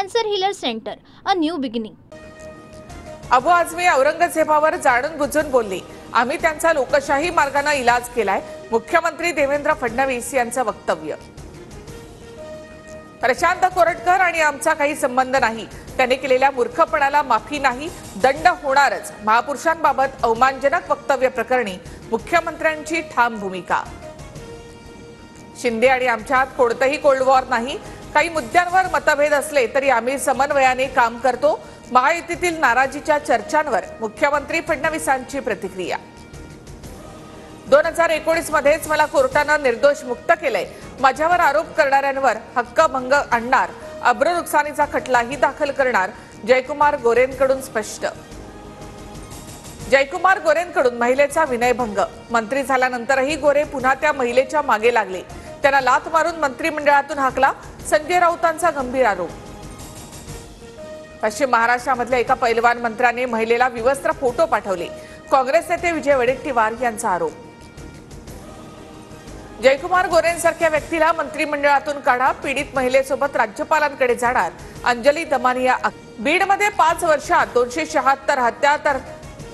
Cancer healer centre, a new beginning. Abu Azmi औरंगजेबावर जाणून बुजून बोलले. आम्ही त्यांचा लोकशाही मार्गाने इलाज केलाय. मुख्यमंत्री देवेंद्र फडणवीस यांचं वक्तव्य. प्रशांत कोरटकर आणि आमचा काही संबंध नाही. त्याने केलेल्या मूर्खपणाला माफी नाही, दंड होणारच. महापुरुषांबाबत अवमानजनक वक्तव्य प्रकरणी मुख्यमंत्र्यांची ठाम भूमिका. शिंदे आणि आमच्यात कोणतेही कोल्ड वॉर नाही. काही मुद्द्यांवर मतभेद असले तरी आम्ही समन्वयाने काम करतो. महायुतीतील नाराजीच्या चर्चांवर मुख्यमंत्री फडणवीसांची प्रतिक्रिया. 2019 मध्येच मला कोर्टानं निर्दोष मुक्त केलंय. माझ्यावर आरोप करणाऱ्यांवर हक्कभंग आणणार, अब्रू नुकसानीचा खटलाही दाखल करणार. जयकुमार गोरेंकडून स्पष्ट. जयकुमार गोरेंकडून महिलेचा विनयभंग. मंत्री झाल्यानंतरही गोरे पुन्हा त्या महिलेच्या मागे लागले. त्यांना लाथ मारून मंत्रिमंडळातून हाकला. संजय राऊतांचा गंभीर आरोप. पश्चिम महाराष्ट्रामधल्या एका पैलवान मंत्र्याने महिलेला विवस्त्र फोटो पाठवले. काँग्रेस नेते विजय वडेट्टीवार यांचा आरोप. जयकुमार गोरेंसारख्या व्यक्तीला मंत्रिमंडळातून काढा. पीडित महिलेसोबत राज्यपालांकडे जाणार अंजली दमानिया. बीडमध्ये 5 वर्षात 276 हत्या तर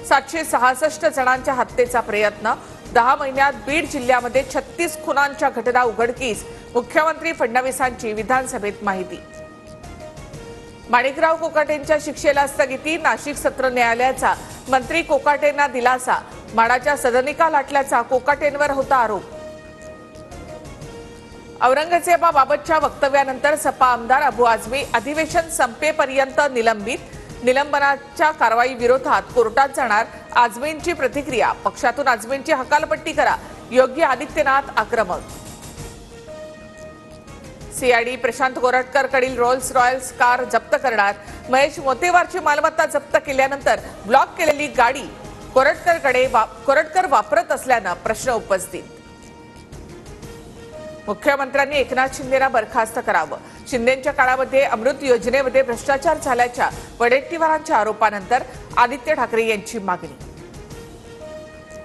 766 जणांच्या हत्येचा प्रयत्न. 10 महिन्यात बीड जिल्ह्यामध्ये 36 खुनांच्या घटना उघडकीस. मुख्यमंत्री फडणवीसांची विधानसभेत माहिती. माणिकराव कोकाटेंच्या शिक्षेला स्थगिती. नाशिक सत्र न्यायालयाचा मंत्री कोकाटेंना दिलासा. माडाच्या सदनिका लाटल्याचा कोकाटेंवर होता आरोप. औरंगजेबाबाबतच्या वक्तव्यानंतर सपा आमदार अबू आझमी अधिवेशन संपेपर्यंत निलंबित. निलंबनाच्या कारवाई विरोधात कोर्टात जाणार. आझमींची प्रतिक्रिया. पक्षातून आझमींची हकालपट्टी करा. योगी आदित्यनाथ आक्रमक. सीआयडी प्रशांत कोरटकरकडील रोल्स रॉयल्स कार जप्त करणार. महेश मोतेवारची मालमत्ता जप्त केल्यानंतर ब्लॉक केलेली गाडी कोरटकर वापरत असल्यानं प्रश्न उपस्थित. मुख्यमंत्र्यांनी एकनाथ शिंदेंना बरखास्त करावं. शिंदेंच्या काळामध्ये अमृत योजनेमध्ये भ्रष्टाचार झाल्याच्या वडेट्टीवारांच्या आरोपानंतर आदित्य ठाकरे यांची मागणी.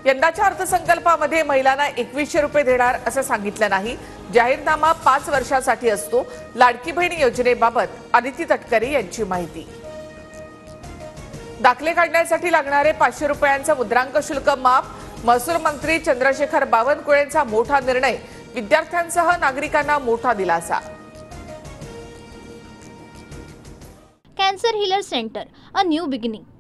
यंदाच्या अर्थसंकल्पामध्ये महिलांना 2100 रुपये देणार असं सांगितलं नाही. जाहीरनामा 5 वर्षासाठी असतो. लाडकी बहीण योजनेबाबत आदिती तटकरे यांची माहिती. दाखले काढण्यासाठी लागणारे 500 रुपयांचं मुद्रांक शुल्क माफ. महसूल मंत्री चंद्रशेखर बावनकुळेंचा मोठा निर्णय. विद्यार्थ्यांसह नागरिकांना मोठा दिलासा. Cancer healer centre, a new beginning.